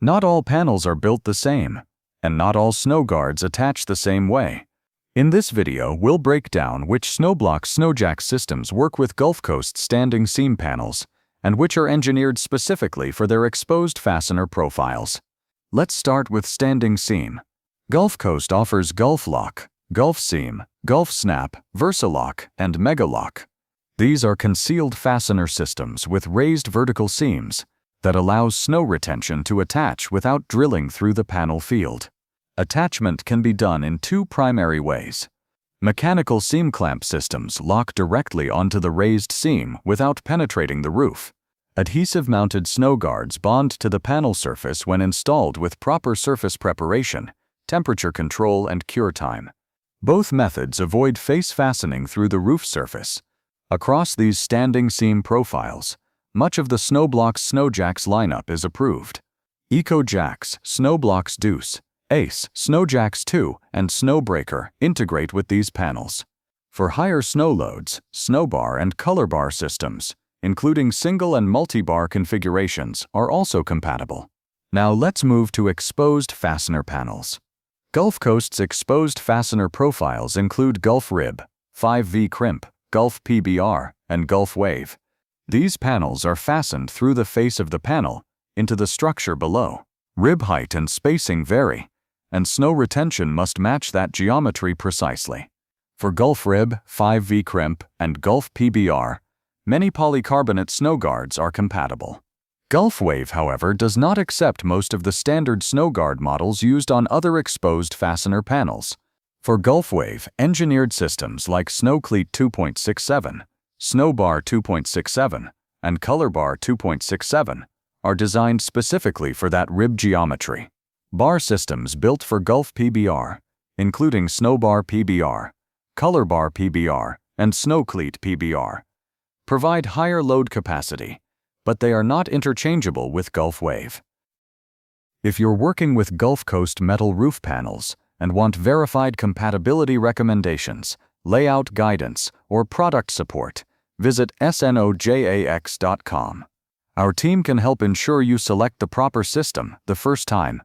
Not all panels are built the same, and not all snow guards attach the same way. In this video, we'll break down which SnoBlox-SnoJax systems work with Gulf Coast standing seam panels, and which are engineered specifically for their exposed fastener profiles. Let's start with standing seam. Gulf Coast offers Gulf Lock, Gulf Seam, Gulf Snap, VersaLock, and Megalock. These are concealed fastener systems with raised vertical seams that allows snow retention to attach without drilling through the panel field. Attachment can be done in two primary ways. Mechanical seam clamp systems lock directly onto the raised seam without penetrating the roof. Adhesive-mounted snow guards bond to the panel surface when installed with proper surface preparation, temperature control, and cure time. Both methods avoid face fastening through the roof surface. Across these standing seam profiles, much of the SnoBlox-SnoJax lineup is approved. EcoJax, SnoBlox-Deuce, Ace, SnoJax 2, and Snowbreaker integrate with these panels. For higher snow loads, snowbar and color bar systems, including single and multi-bar configurations, are also compatible. Now let's move to exposed fastener panels. Gulf Coast's exposed fastener profiles include Gulf Rib, 5V Crimp, Gulf PBR, and Gulf Wave. These panels are fastened through the face of the panel into the structure below. Rib height and spacing vary, and snow retention must match that geometry precisely. For Gulf Rib, 5V Crimp, and Gulf PBR, many polycarbonate snow guards are compatible. Gulf Wave, however, does not accept most of the standard snow guard models used on other exposed fastener panels. For Gulf Wave, engineered systems like SnowCleat 2.67, Snowbar 2.67, and ColorBar 2.67 are designed specifically for that rib geometry. Bar systems built for Gulf PBR, including Snowbar PBR, ColorBar PBR, and SnowCleat PBR, provide higher load capacity, but they are not interchangeable with Gulf Wave. If you're working with Gulf Coast metal roof panels and want verified compatibility recommendations, layout guidance, or product support, visit SnoJax.com. Our team can help ensure you select the proper system the first time